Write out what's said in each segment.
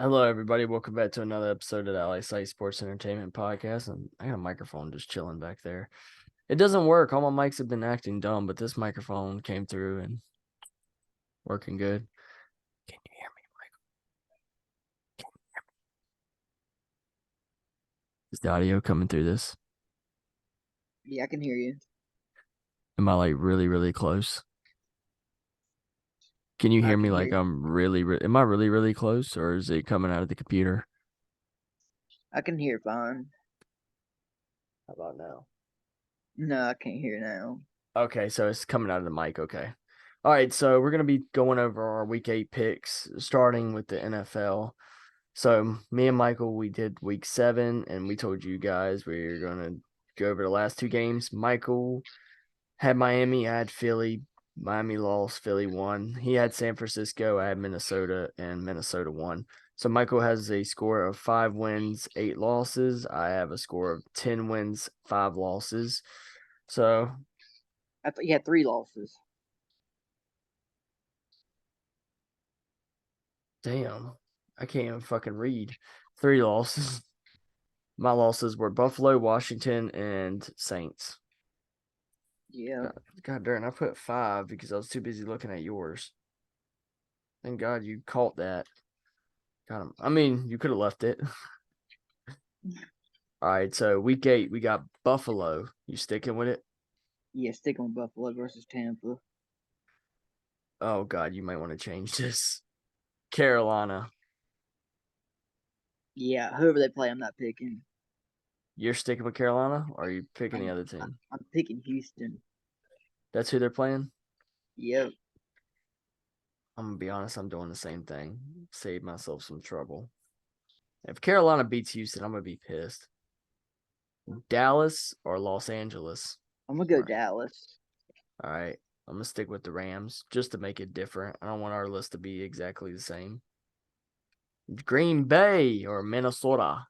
Hello, everybody. Welcome back to another episode of the LA Site Sports Entertainment Podcast. And I got a microphone just chilling back there. It doesn't work. All my mics have been acting dumb, but this microphone came through and working good. Can you hear me, Michael? Is the audio coming through this? Yeah, I can hear you. Am I like really, really close? Can you I hear me can hear like you. I'm am I really, really close, or is it coming out of the computer? I can hear fine. How about now? No, I can't hear now. Okay, so it's coming out of the mic. Okay. All right, so we're going to be going over our week 8 picks, starting with the NFL. So me and Michael, we did week 7, and we told you guys we were going to go over the last two games. Michael had Miami, I had Philly. Miami lost, Philly won. He had San Francisco, I had Minnesota, and Minnesota won. So Michael has a score of 5 wins, 8 losses. I have a score of 10 wins, 5 losses. So I thought you had 3 losses. damn, I can't even fucking read. 3 losses. My losses were Buffalo, Washington, and Saints. Yeah. God darn, I put 5 because I was too busy looking at yours. Thank God you caught that. Got him. I mean, you could have left it. All right, so week 8, we got Buffalo. You sticking with it? Yeah, sticking with Buffalo versus Tampa. Oh God, you might want to change this. Carolina. Yeah, whoever they play, I'm not picking. You're sticking with Carolina, or are you picking the I'm other team? I'm picking Houston. That's who they're playing. Yep. I'm gonna be honest. I'm doing the same thing. Save myself some trouble. If Carolina beats Houston, I'm gonna be pissed. Dallas or Los Angeles? I'm gonna go All right. Dallas. All right. I'm gonna stick with the Rams just to make it different. I don't want our list to be exactly the same. Green Bay or Minnesota?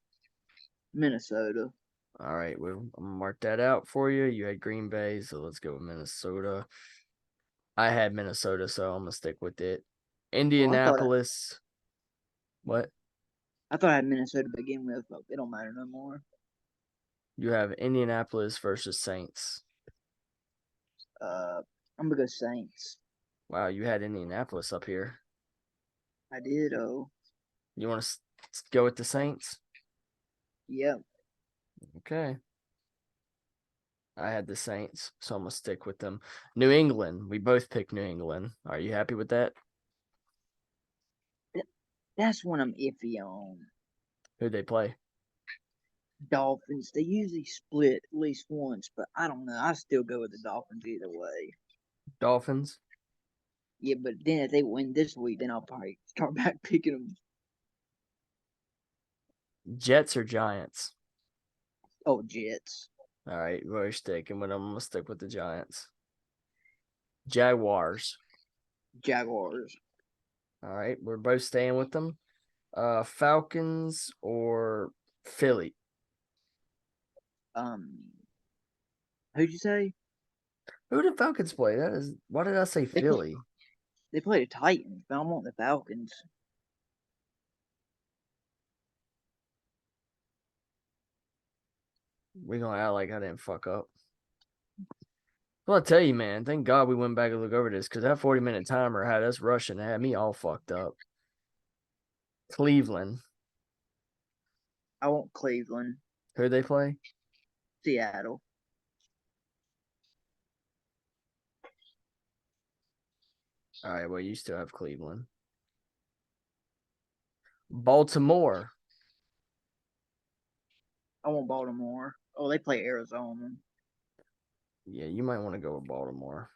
Minnesota. All right, well, I'm gonna mark that out for you. You had Green Bay, so let's go with Minnesota. I had Minnesota, so I'm gonna stick with it. Oh, Indianapolis. What? I thought I had Minnesota to begin with, but it don't matter no more. You have Indianapolis versus Saints. Uh, I'm gonna go Saints. Wow, you had Indianapolis up here. I did. Oh, You want to go with the Saints? yep. Okay. I had the Saints, so I'm gonna stick with them. New England. We both picked New England. Are you happy with that? That's one I'm iffy on. Who'd they play? Dolphins. They usually split at least once, but I don't know. I still go with the Dolphins either way. Dolphins. Yeah, but then if they win this week, then I'll probably start back picking them. Jets or Giants? Oh, Jets, All right, we're sticking with them. I'm gonna stick with the Giants. Jaguars. Jaguars. All right, we're both staying with them. Falcons or Philly? Um, who'd you say? Who did Falcons play? That is why did I say They play. Philly? They play the Titans, but I'm on the Falcons. We gonna act like I didn't fuck up. Well, I tell you, man, thank God we went back and look over this because that 40-minute timer had us rushing, had me all fucked up. Cleveland. I want Cleveland, Who they play? Seattle. All right, well, you still have Cleveland. Baltimore. I want Baltimore. Oh, they play Arizona. Yeah, you might want to go with Baltimore.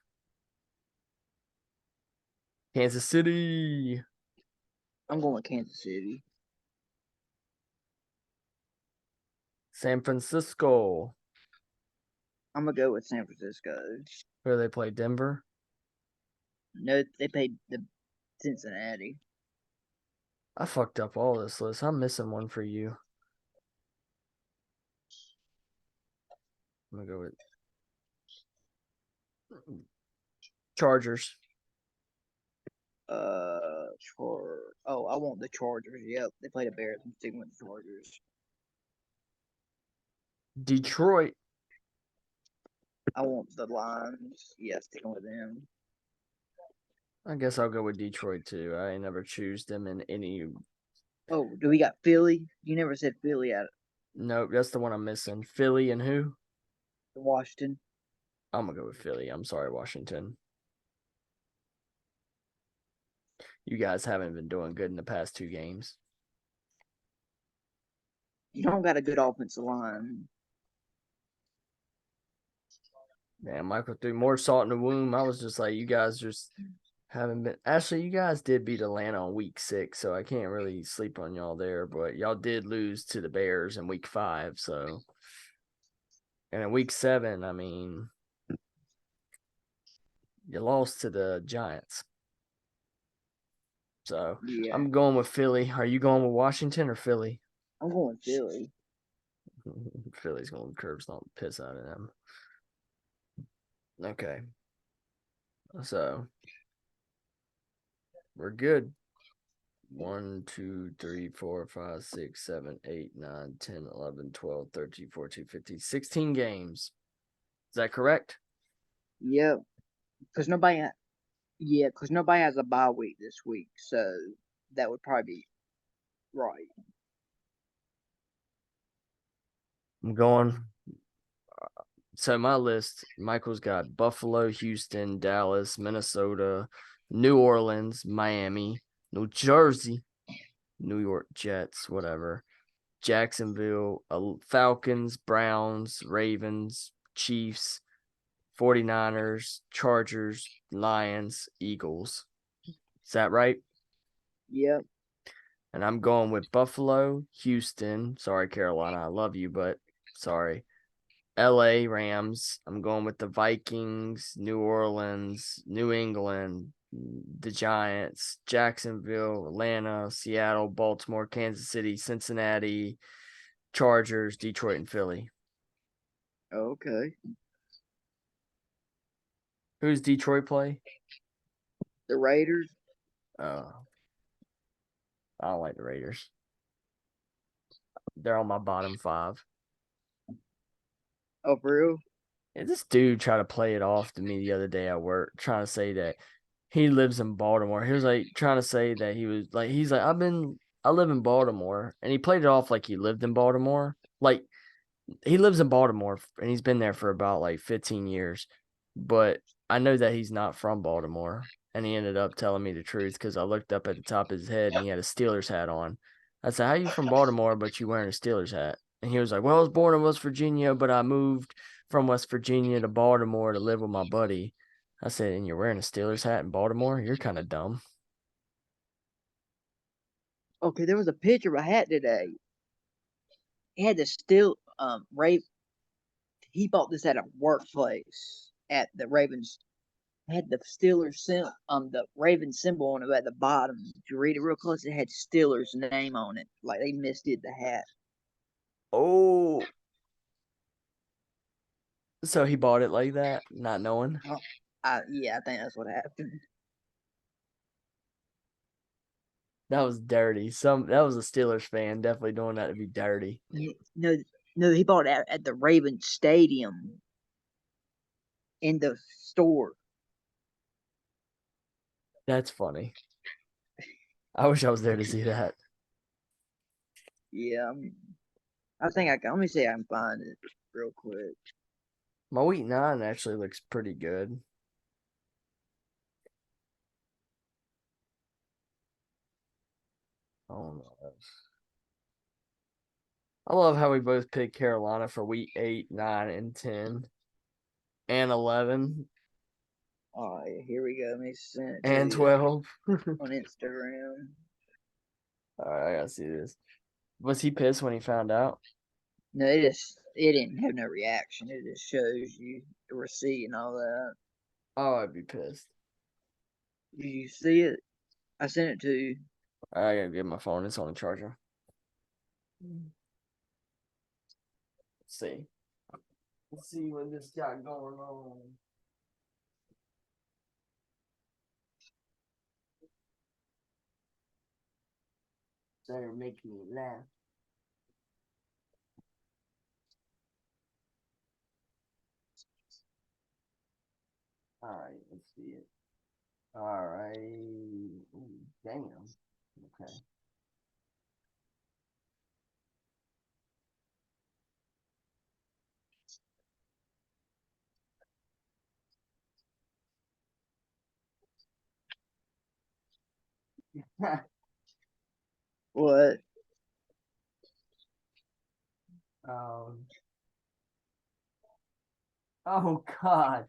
Kansas City. I'm going with Kansas City. San Francisco. I'm gonna go with San Francisco. Who do they play? Denver. No, they played the Cincinnati. I fucked up all this list. I'm missing one for you. I'm gonna go with Chargers. Uh, Chargers. Oh, I want the Chargers. Yep, they play the Bears. I'm sticking with the Chargers. Detroit. I want the Lions. Yeah, sticking with them. I guess I'll go with Detroit too. I ain't never choose them in any. Oh, do we got Philly? You never said Philly at Nope, that's the one I'm missing. Philly and who? Washington. I'm gonna go with Philly. I'm sorry, Washington. You guys haven't been doing good in the past 2 games. You don't got a good offensive line. Man, Michael threw more salt in the wound. I was just like, you guys just haven't been. Actually, you guys did beat Atlanta on week 6, so I can't really sleep on y'all there. But y'all did lose to the Bears in week 5, so. And in week 7, I mean, you lost to the Giants. So Yeah, I'm going with Philly. Are you going with Washington or Philly? I'm going Philly. Philly's going to curb stomp the piss out of them. Okay. So we're good. 1, 2, 3, 4, 5, 6, 7, 8, 9, 10, 11, 12, 13, 14, 15, 16 games. Is that correct? Yep, because nobody has a bye week this week, so that would probably be right. I'm going. So my list, Michael's got Buffalo, Houston, Dallas, Minnesota, New Orleans, Miami, New Jersey, New York Jets, whatever, Jacksonville, Falcons, Browns, Ravens, Chiefs, 49ers, Chargers, Lions, Eagles. Is that right? Yep. And I'm going with Buffalo, Houston. Sorry, Carolina. I love you, but sorry. LA Rams. I'm going with the Vikings, New Orleans, New England, the Giants, Jacksonville, Atlanta, Seattle, Baltimore, Kansas City, Cincinnati, Chargers, Detroit, and Philly. Okay. Who's Detroit play? The Raiders. Oh, I don't like the Raiders. They're on my bottom 5. Oh, for real? And this dude tried to play it off to me the other day at work, trying to say that he lives in Baltimore. He was like trying to say that he's like, I live in Baltimore. And he played it off like he lived in Baltimore. Like he lives in Baltimore and he's been there for about like 15 years. But I know that he's not from Baltimore. And he ended up telling me the truth because I looked up at the top of his head and he had a Steelers hat on. I said, how you from Baltimore, but you wearing a Steelers hat? And he was like, well, I was born in West Virginia, but I moved from West Virginia to Baltimore to live with my buddy. I said, and you're wearing a Steelers hat in Baltimore? You're kind of dumb. Okay, there was a picture I had today. He had the still Ray. He bought this at a workplace at the Ravens. Had the Steelers the Raven symbol on it at the bottom. If you read it real close, it had Steelers name on it. Like they misdid the hat. Oh, so he bought it like that, not knowing? Yeah, I think that's what happened. That was dirty. That was a Steelers fan definitely doing that to be dirty. No, no, he bought it at the Raven Stadium in the store. That's funny. I wish I was there to see that. Yeah, I think I can. Let me see. I can find it real quick. My week 9 actually looks pretty good. Oh no. I love how we both picked Carolina for week 8, 9, and 10, and 11, Oh, yeah, here we go. Let me send it to and you 12. on Instagram. All right, I gotta see this. Was he pissed when he found out? No, it didn't have no reaction. It just shows you the receipt and all that. Oh, I'd be pissed. Did you see it? I sent it to you. I gotta get my phone. It's on the charger. Let's see. Let's see what this got going on. Better make me laugh. All right, let's see it. All right. Ooh, damn. Okay. What? um. Oh God.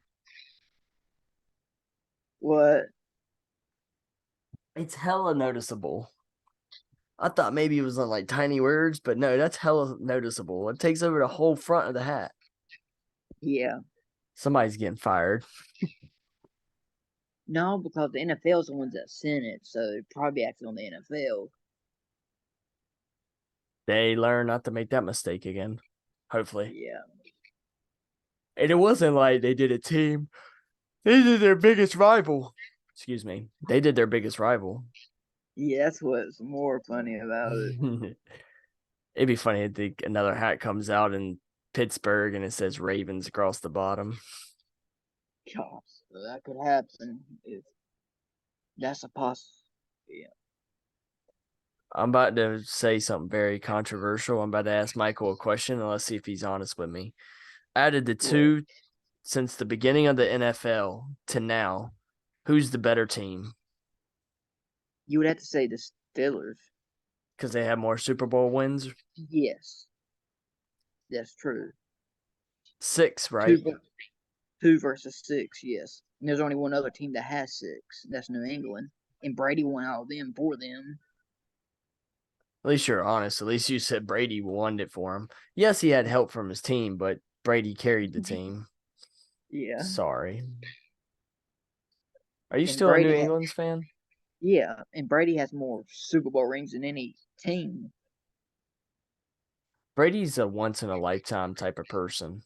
What? It's hella noticeable. I thought maybe it was on like tiny words, but no, that's hella noticeable. It takes over the whole front of the hat. Yeah. Somebody's getting fired. No, because the NFL is the ones that sent it, so it'd probably be acting on the NFL. They learn not to make that mistake again. Hopefully. Yeah. And it wasn't like they did a team. They did their biggest rival. Excuse me. They did their biggest rival. Yeah, that's what's more funny about it. It'd be funny if another hat comes out in Pittsburgh and it says Ravens across the bottom. Gosh, so that could happen if that's a Yeah. I'm about to say something very controversial. I'm about to ask Michael a question and let's see if he's honest with me. Added the What? two since the beginning of the NFL to now, who's the better team? You would have to say the Steelers. Because they have more Super Bowl wins. Yes, that's true. 6, right? Two, two versus six. Yes, and there's only one other team that has six. And that's New England, and Brady won all of them for them. At least you're honest. At least you said Brady won it for him. Yes, he had help from his team, but Brady carried the team. Yeah, Sorry. Are you and still a New England's fan? yeah, and Brady has more Super Bowl rings than any team. Brady's a once in a lifetime type of person.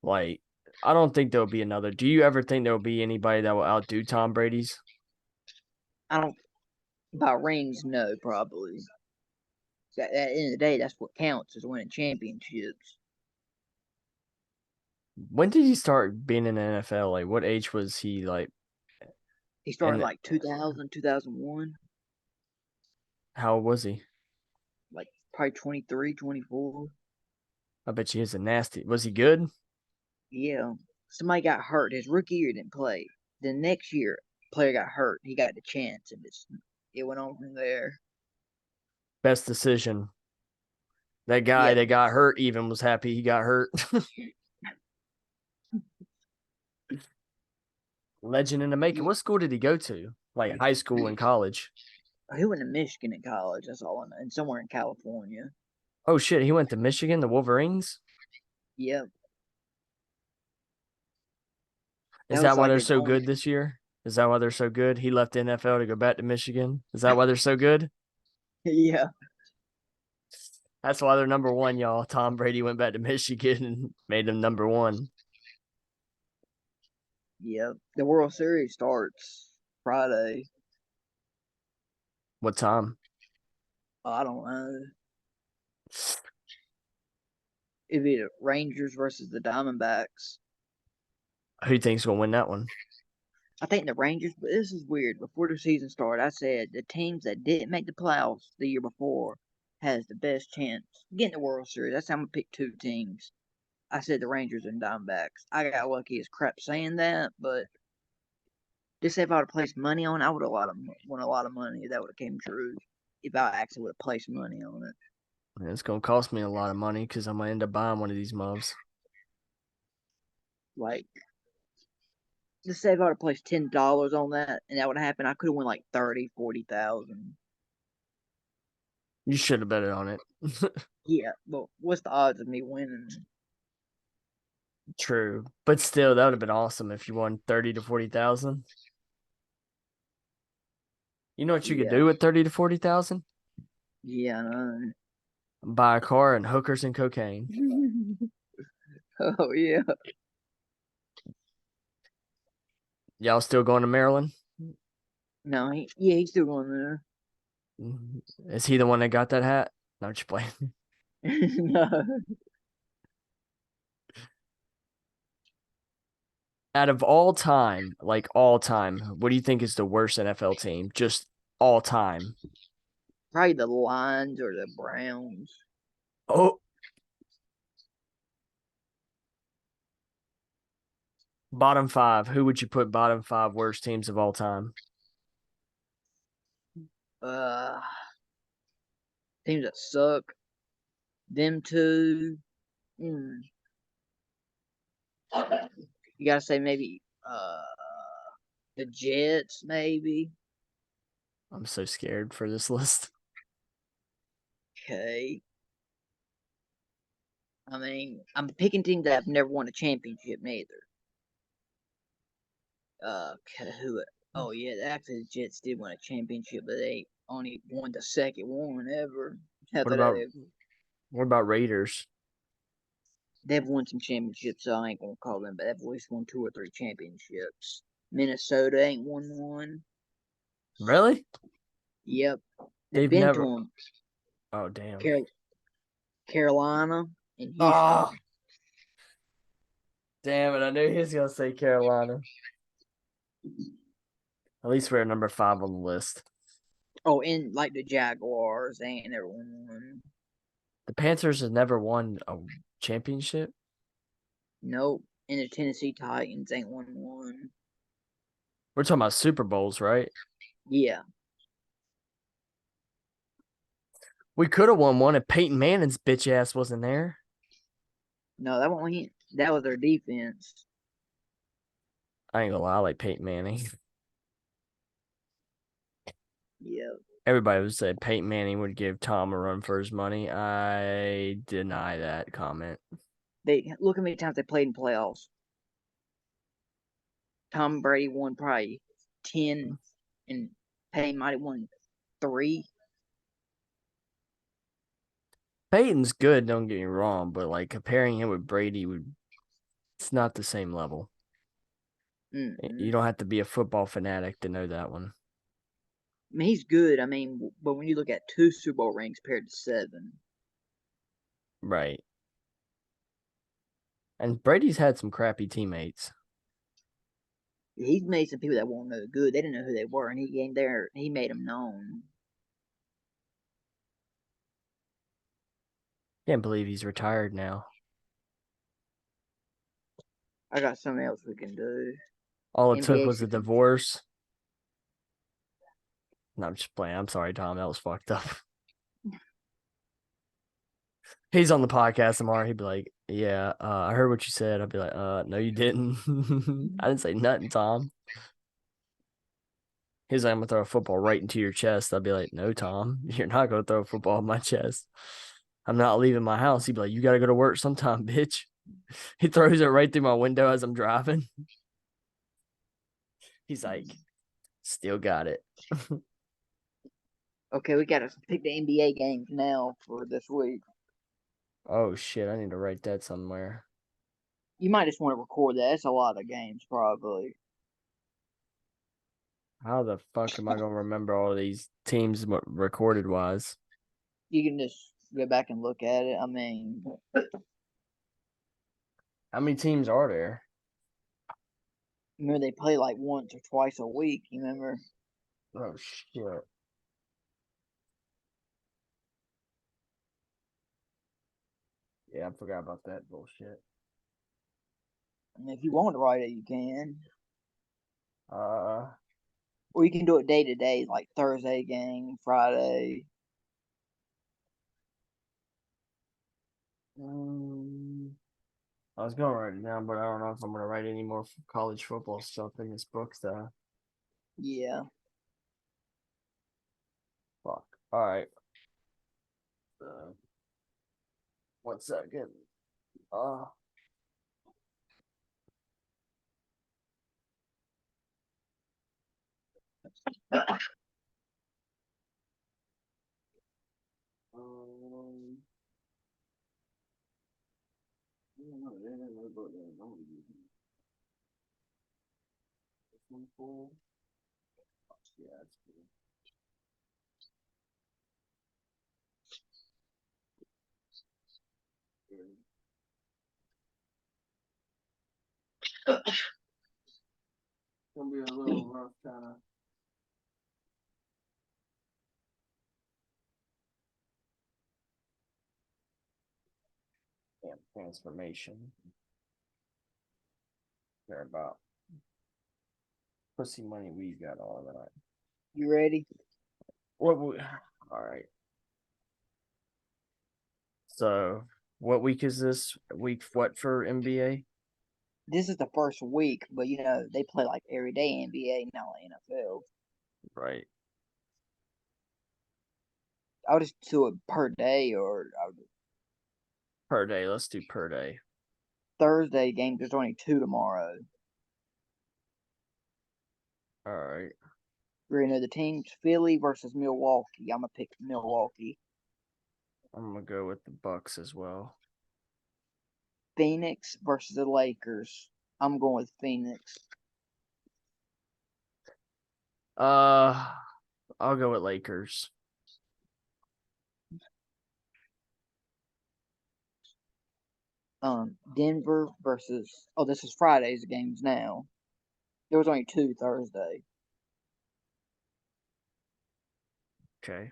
Like, I don't think there'll be another. Do you ever think there'll be anybody that will outdo Tom Brady's? I don't by rings, no, probably. At the end of the day, that's what counts is winning championships. When did he start being in the NFL? Like, what age was he like? He started And like 2000, 2001, how old was he? like probably 23, 24. I bet you he's a nasty. Was he good? Yeah. Somebody got hurt. His rookie year didn't play. The next year, player got hurt. He got the chance, and it went on from there. Best decision. That guy Yep. that got hurt even was happy he got hurt. Legend in the making. What school did he go to? Like high school and college? He went to Michigan in college. That's all I know. And somewhere in California. Oh shit, he went to Michigan, the Wolverines. Yep. Is That that was why like they're his so only. good this year? Is that why they're so good? He left the NFL to go back to Michigan. Is that why they're so good? Yeah. That's why they're number one, y'all. Tom Brady went back to Michigan and made them number one. Yep. The World Series starts Friday. What time? I don't know. It'd be the Rangers versus the Diamondbacks. Who thinks gonna win that one? I think the Rangers, but this is weird. Before the season started, I said the teams that didn't make the playoffs the year before has the best chance of getting the World Series. That's how I'm gonna pick two teams. I said the Rangers and Diamondbacks. I got lucky as crap saying that, but just if I would have placed money on, it, I would have won a lot of money if that would have came true. If I actually would have placed money on it, It's gonna cost me a lot of money because I'm gonna end up buying one of these mugs. like just say if I would have placed $10 on that and that would have happened, I could have won like 30, 40,000. You should have bet it on it. Yeah, but what's the odds of me winning? True, but still, that would have been awesome if you won 30 to 40,000. You know what you could Yeah, do with 30 to 40,000? yeah, I know. Buy a car and hookers and cocaine. Oh yeah. Y'all still going to Maryland? No, he's still going there. Is he the one that got that hat? No, I'm just playing. No. Out of all time, like all time, what do you think is the worst NFL team? Just all time. Probably the Lions or the Browns. Oh, bottom five. Who would you put bottom five worst teams of all time? Uh, Teams that suck. Them two. Mm, you gotta say maybe the Jets, maybe. I'm so scared for this list. Okay. I mean, I'm picking teams that have never won a championship neither. Okay, who? Oh yeah, actually the Jets did win a championship, but they only won the second one ever. What After that, about what about Raiders? they've won some championships, so I ain't gonna call them, but they've at least won two or three championships. Minnesota ain't won one. Really? Yep, they've They've been to never. them. Oh damn. Carol- Carolina and Houston. Oh damn it! I knew he was gonna say Carolina. At least we're at number five on the list. Oh, and like the Jaguars, they ain't never won one. The Panthers have never won a championship. Nope. And the Tennessee Titans ain't won one. We're talking about Super Bowls, right? Yeah. We could have won one if Peyton Manning's bitch ass wasn't there. No, that wasn't him. That was their defense. I ain't gonna lie, I like Peyton Manning. Yeah. Everybody would say Peyton Manning would give Tom a run for his money. I deny that comment. They look how many times they played in playoffs. Tom Brady won probably 10, and Payne might have won 3. Peyton's good, don't get me wrong, but like comparing him with Brady would it's not the same level. Mm-mm. You don't have to be a football fanatic to know that one. I mean, he's good. I mean, but when you look at 2 Super Bowl rings compared to 7, Right. And Brady's had some crappy teammates. he's made some people that won't know good. They didn't know who they were, and he came there. He made them known. Can't believe he's retired now. I got something else we can do. All it took NBA was a season. divorce. No, I'm just playing. I'm sorry, Tom. That was fucked up. He's on the podcast tomorrow. He'd be like, "Yeah, I heard what you said." I'd be like, no, you didn't. I didn't say nothing, Tom." He's like, "I'm gonna throw a football right into your chest." I'd be like, "No, Tom, you're not gonna throw a football in my chest. I'm not leaving my house." He'd be like, "You gotta go to work sometime, bitch." He throws it right through my window as I'm driving. He's like, "Still got it." Okay, we gotta pick the NBA games now for this week. Oh shit! I need to write that somewhere. You might just want to record that. It's a lot of games, probably. How the fuck am I gonna remember all these teams recorded wise? You can just go back and look at it. I mean, How many teams are there? remember they play like once or twice a week. You remember? Oh shit! Yeah, I forgot about that bullshit. And if you want to write it, you can. Uh, Or you can do it day to day, like Thursday game, Friday. um, I was gonna write it down, but I don't know if I'm gonna write any more college football stuff in this book. Though, Yeah. fuck. All right. Uh, 1 second. Uh, um, I don't know. They didn't know about that. I'm gonna use this one for. Yeah, that's cool. gonna be a little rough, kind of. Damn transformation. Care about pussy money we got all that. You ready? What? All right. So, what week is this? Week what for NBA? This is the first week, but you know they play like every day NBA, not like NFL. Right. I'll just do it per day, or Per day. Let's do per day. Thursday games. There's only two tomorrow. All right. You know the teams: Philly versus Milwaukee. I'm gonna pick Milwaukee. I'm gonna go with the Bucks as well. Phoenix versus the Lakers. I'm going with Phoenix. I'll go with Lakers. Denver versus. Oh, this is Friday's games now. There was only two Thursday. Okay.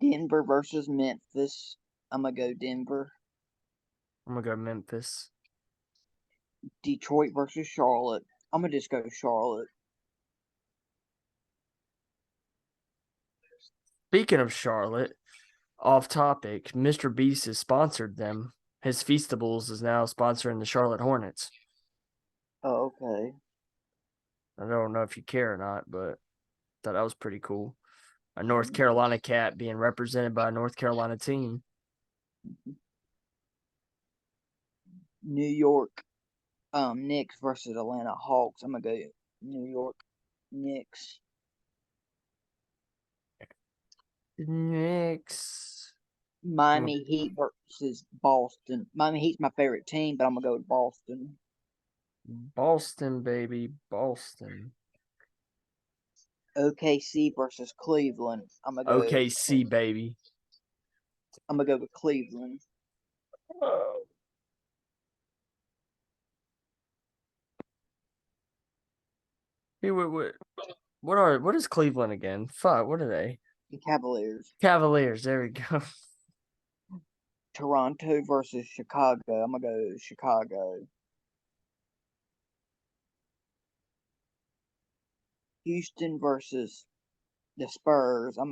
Denver versus Memphis. I'm gonna go Denver. I'm gonna go Memphis. Detroit versus Charlotte. I'm gonna just go Charlotte. Speaking of Charlotte, off topic, Mr. Beast has sponsored them. His Feastables is now sponsoring the Charlotte Hornets. Oh, okay. I don't know if you care or not, but thought that was pretty cool. A North Carolina cat being represented by a North Carolina team. New York Knicks versus Atlanta Hawks. I'm gonna go New York Knicks. Knicks. Miami Heat versus Boston. Miami Heat's my favorite team, but I'm gonna go with Boston. Boston, baby. Boston. OKC versus Cleveland. OKC, baby. I'm gonna go with Cleveland. Oh. Hey, what is Cleveland again? Fuck, what are they? The Cavaliers. Cavaliers, there we go. Toronto versus Chicago. I'm gonna go Chicago. Houston versus the Spurs. I'm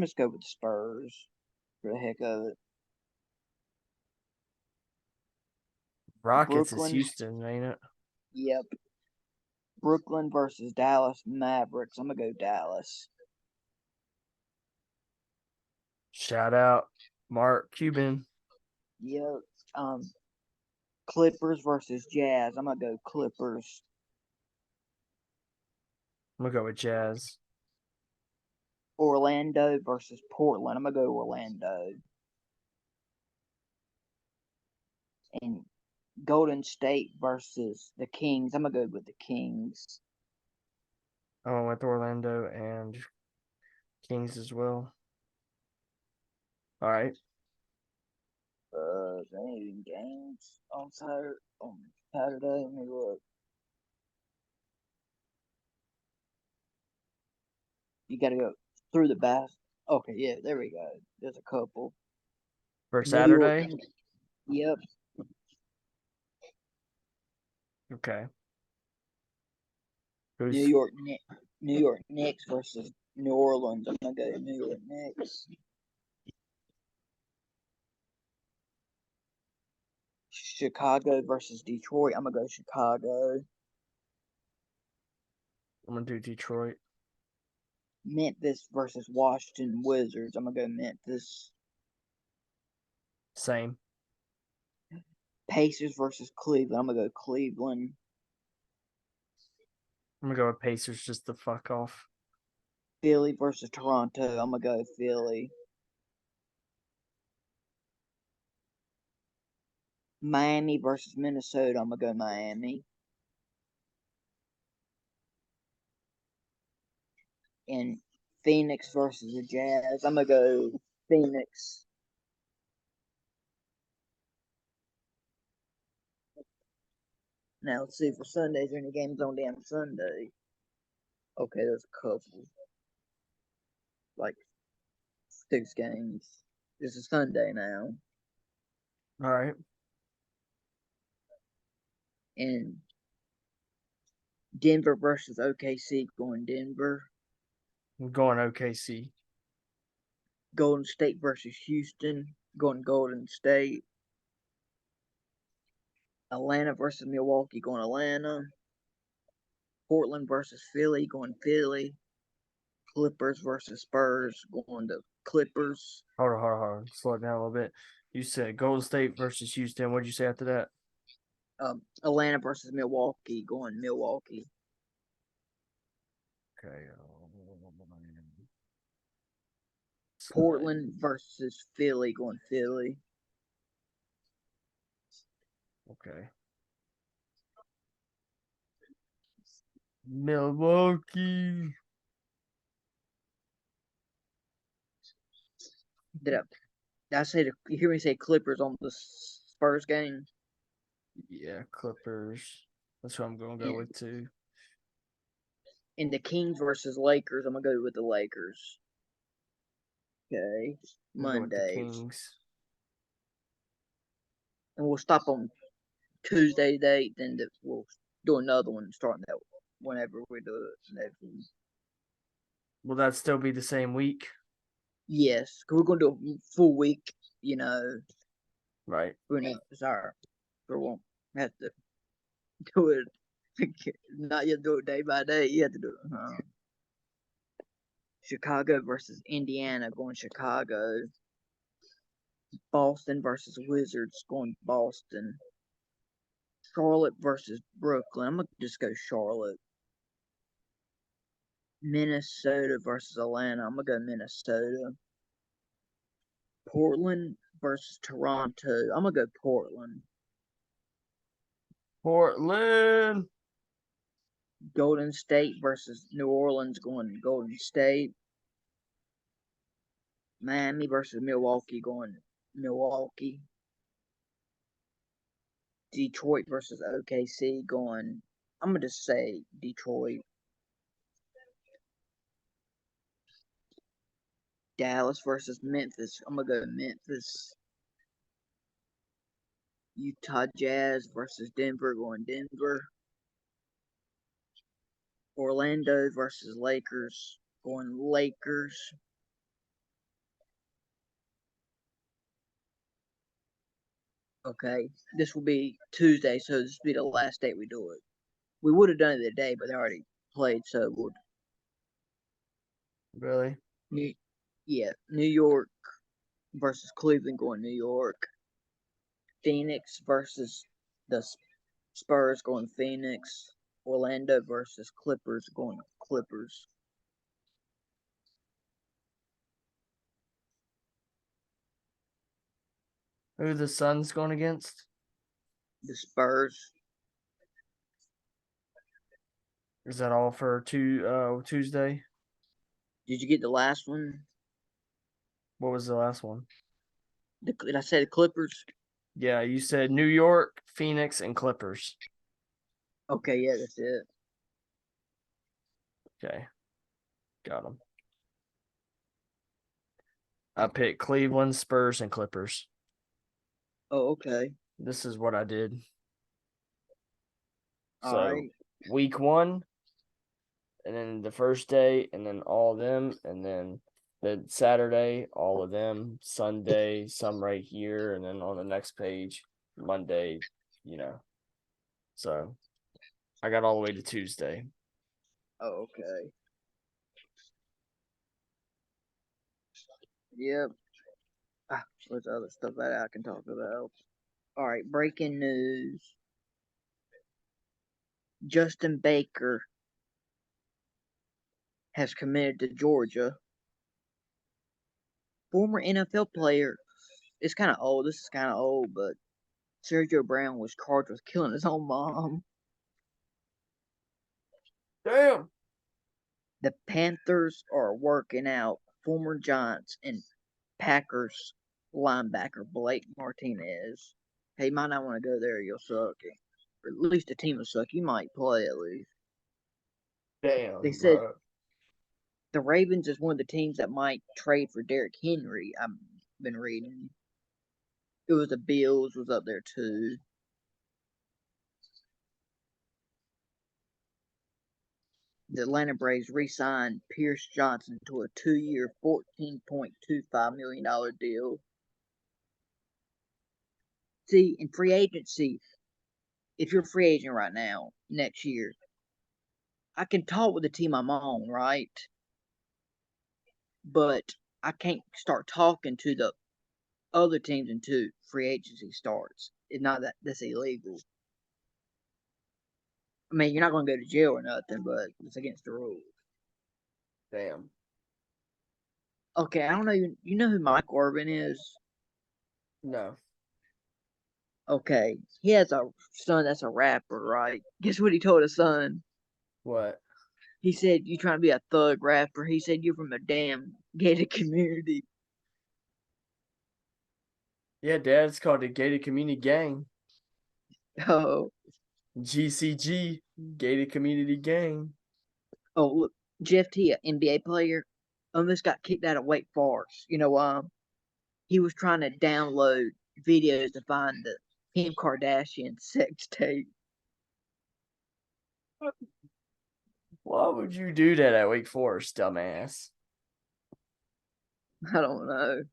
just go with the Spurs for the heck of it. Rockets is Brooklyn. Houston, ain't it? Yep. Brooklyn versus Dallas Mavericks. I'm gonna go Dallas. Shout out Mark Cuban. Yep. Clippers versus Jazz. I'm gonna go Clippers. I'm gonna go with Jazz. Orlando versus Portland. I'm gonna go Orlando. And Golden State versus the Kings. I'm gonna go with the Kings. I went with Orlando and Kings as well. All right. Any games on Saturday? Let me look. You gotta go through the bath. Okay, yeah, there we go. There's a couple. For New York. Saturday? Yep. Okay. New York. New York Knicks versus New Orleans. I'm gonna go New York Knicks. Chicago versus Detroit. I'm gonna go Chicago. I'm gonna do Detroit. Memphis versus Washington Wizards. I'm gonna go Memphis. Same. Pacers versus Cleveland. I'm gonna go Cleveland. I'm gonna go with Pacers just to fuck off. Philly versus Toronto. I'm gonna go Philly. Miami versus Minnesota. I'm gonna go Miami. And Phoenix versus the Jazz. I'm gonna go Phoenix. Now let's see for Sundays. Are any games on damn Sunday? Okay, there's a couple. Like 6 games. This is Sunday now. All right. And Denver versus OKC, going Denver. I'm going OKC. Golden State versus Houston, going Golden State. Atlanta versus Milwaukee, going Atlanta. Portland versus Philly, going Philly. Clippers versus Spurs, going to Clippers. Hold on. Slow it down a little bit. You said Golden State versus Houston. What did you say after that? Atlanta versus Milwaukee, going Milwaukee. Okay. Portland versus Philly, going Philly. Okay. Milwaukee. Did I say you hear me say Clippers on the Spurs game? Yeah, Clippers. That's what I'm gonna go with too. In the Kings versus Lakers, I'm gonna go with the Lakers. Okay, Mondays, Kings. and we'll stop on Tuesday date. Then we'll do another one starting that whenever we do it next one. Will that still be the same week? Yes, because we're gonna do a full week. You know, right? We're not sorry, we won't have to do it. Not yet do it day by day. You have to do it. Chicago versus Indiana, going Chicago. Boston versus Wizards, going Boston. Charlotte versus Brooklyn. I'm gonna just go Charlotte. Minnesota versus Atlanta. I'm gonna go Minnesota. Portland versus Toronto. I'm gonna go Portland. Portland. Golden State versus New Orleans, going Golden State. Miami versus Milwaukee, going Milwaukee. Detroit versus OKC, going. I'm gonna just say Detroit. Dallas versus Memphis. I'm gonna go Memphis. Utah Jazz versus Denver, going Denver. Orlando versus Lakers, going Lakers. Okay, this will be Tuesday, so this will be the last day we do it. We would have done it today, but they already played, so we'll. Really? New York versus Cleveland, going New York. Phoenix versus the Spurs, going Phoenix. Orlando versus Clippers, going Clippers. Who are the Suns going against? The Spurs. Is that all for Tuesday? Did you get the last one? What was the last one? Did I say the Clippers? Yeah, you said New York, Phoenix, and Clippers. Okay, yeah, that's it. Okay. Got them. I picked Cleveland, Spurs, and Clippers. Oh, okay. This is what I did. All right. Week 1, and then the first day, and then all of them, and then the Saturday, all of them, Sunday, some right here, and then on the next page, Monday, So I got all the way to Tuesday. Oh, okay. Yep. What's other stuff that I can talk about? All right, breaking news. Justin Baker has committed to Georgia. Former NFL player. It's kind of old. This is kind of old, but Sergio Brown was charged with killing his own mom. Damn. The Panthers are working out former Giants and Packers linebacker Blake Martinez. Hey, you might not want to go there. You'll suck. or at least the team will suck. You might play at least. They Damn, said bro. the Ravens is one of the teams that might trade for Derrick Henry. I've been reading. It was the Bills was up there too. The Atlanta Braves re-signed Pierce Johnson to a 2-year, $14.25 million deal. See, in free agency, if you're a free agent right now, next year, I can talk with the team I'm on, right? But I can't start talking to the other teams until free agency starts. It's not that's illegal. I mean, you're not going to go to jail or nothing, but it's against the rules. Damn. Okay, I don't know. You know who Mike Orban is? No. Okay, he has a son that's a rapper, right? Guess what he told his son? What? He said, "You trying to be a thug rapper?" He said, "You're from a damn gated community." Yeah, Dad, it's called the Gated Community Gang. Oh, GCG, Gated Community Gang. oh, look, Jeff T, an NBA player, almost got kicked out of Wake Forest. You know, he was trying to download videos to find the Kim Kardashian sex tape. Why would you do that at Wake Forest, dumbass? I don't know.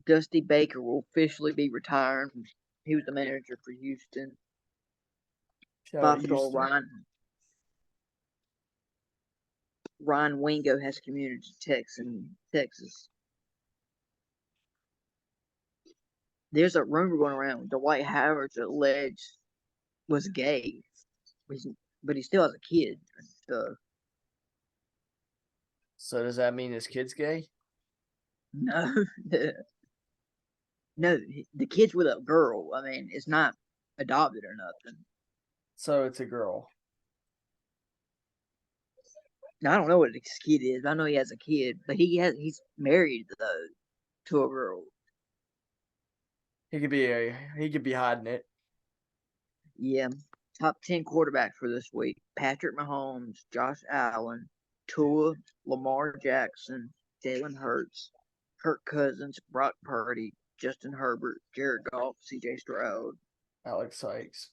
Dusty Baker will officially be retiring. He was the manager for Houston. Shout out Five-star Houston. Ryan Wingo has community Texas. There's a rumor going around Dwight Howard's alleged was gay, but he still has a kid and stuff. So does that mean his kid's gay? No, no, the kid's with a girl. I mean, it's not adopted or nothing. So it's a girl. Now, I don't know what his kid is. I know he has a kid, but he's married though to a girl. He could be hiding it. Yeah, top 10 quarterbacks for this week: Patrick Mahomes, Josh Allen, Tua, Lamar Jackson, Jalen Hurts, Kirk Cousins, Brock Purdy, Justin Herbert, Jared Goff, C.J. Stroud. Alex Sykes.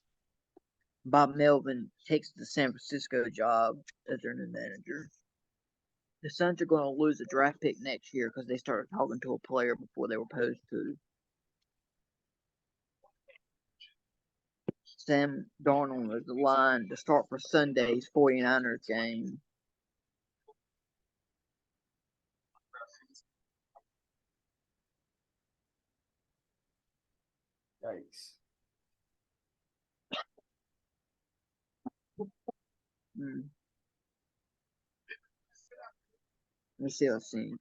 Bob Melvin takes the San Francisco job as their new manager. The Suns are going to lose a draft pick next year because they started talking to a player before they were supposed to. Sam Darnold is the line to start for Sunday's 49ers game. Yikes. Let me see what I've seen.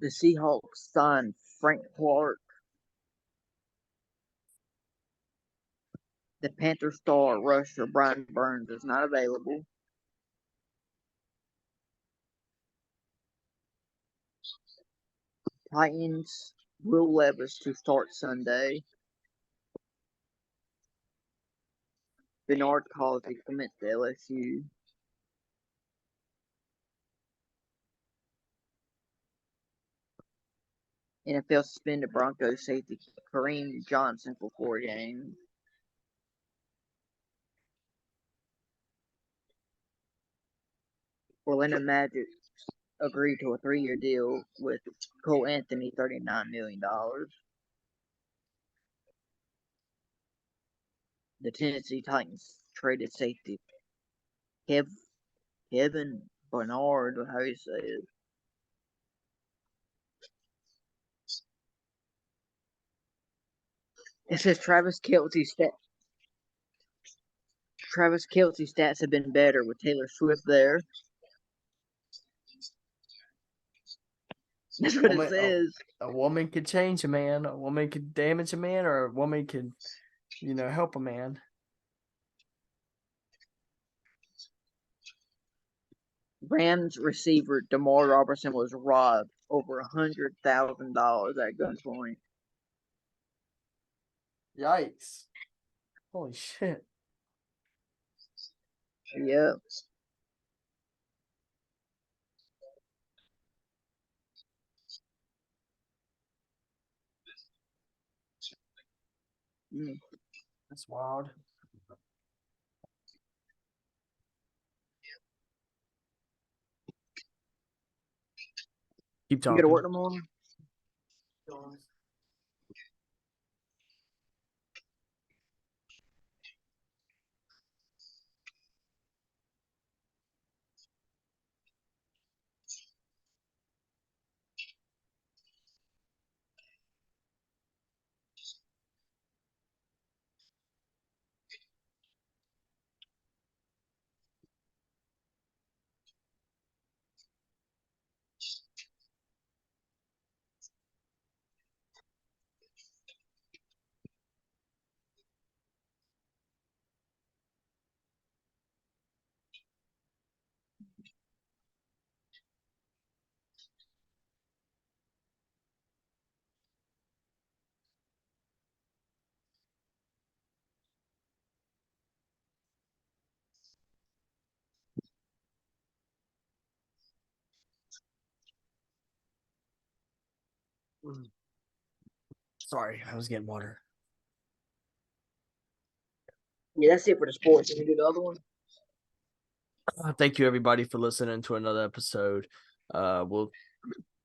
The Seahawks signed Frank Clark. The Panther star rusher Brian Burns is not available. Titans Will Levis to start Sunday. Bernard Causey commits to LSU. NFL suspended Broncos safety Kareem Johnson for 4 games. Orlando Magic agreed to a 3-year deal with Cole Anthony, $39 million. The Tennessee Titans traded safety Kevin Bernard, or how you say it. It says Travis Kelce's stats have been better with Taylor Swift there. That's what it says. A woman could change a man. A woman could damage a man, or a woman could, help a man. Rams receiver DeMar Robertson was robbed over $100,000 at gunpoint. Yikes. Holy shit. Yeah. Mm. That's wild. Keep You talking. got to work in the morning? Sorry, I was getting water. Yeah, that's it for the sports. Can we do the other one? Thank you, everybody, for listening to another episode. We'll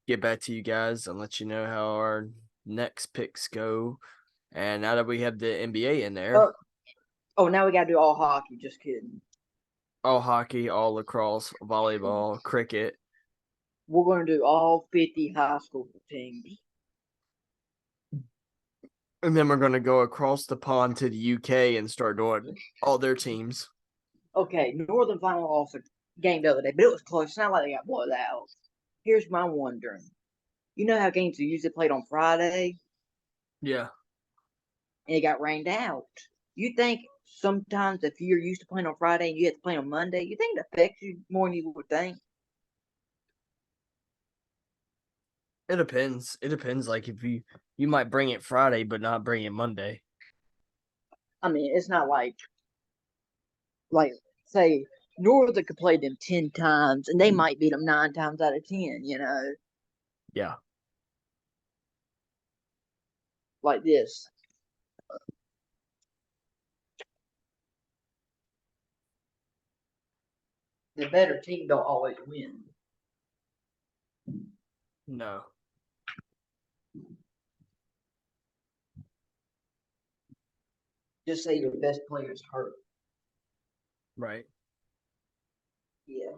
get back to you guys and let you know how our next picks go. And now that we have the NBA in there, Oh, now we got to do all hockey. Just kidding. all hockey, all lacrosse, volleyball, cricket. We're going to do all 50 high school teams. And then we're going to go across the pond to the UK and start doing all their teams. Okay, Northern Final lost a game the other day, but it was close. It's not like they got blown out. Here's my wondering. You know how games are usually played on Friday Yeah. and it got rained out? You think sometimes if you're used to playing on Friday and you have to play on Monday, you think it affects you more than you would think? It depends. It depends. Like if you might bring it Friday, but not bring it Monday. I mean, it's not like say Northern could play them 10 times and they might beat them 9 times out of 10, Yeah. like this. The better team don't always win. No. Just say your best player's hurt. Right. Yeah.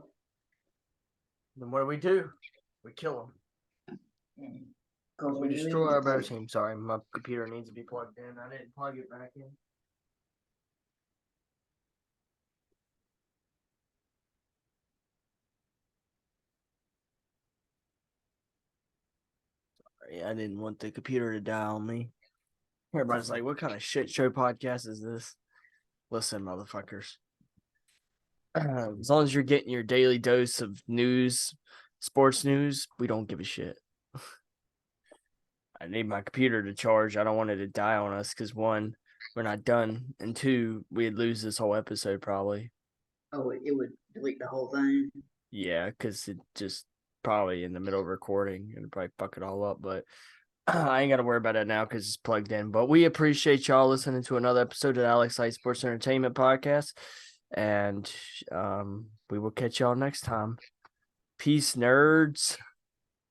Then what do? We kill them. We destroy our better team. Sorry, my computer needs to be plugged in. I didn't plug it back in. Sorry, I didn't want the computer to die on me. Everybody's like, what kind of shit show podcast is this? Listen, motherfuckers. As long as you're getting your daily dose of news, sports news, we don't give a shit. I need my computer to charge. I don't want it to die on us because one, we're not done, and two, we'd lose this whole episode probably. Oh, it would delete the whole thing. Yeah, because it just probably in the middle of recording and probably fuck it all up. But I ain't got to worry about it now because it's plugged in. But we appreciate y'all listening to another episode of the Alex Light Sports Entertainment Podcast. And we will catch y'all next time. Peace, nerds.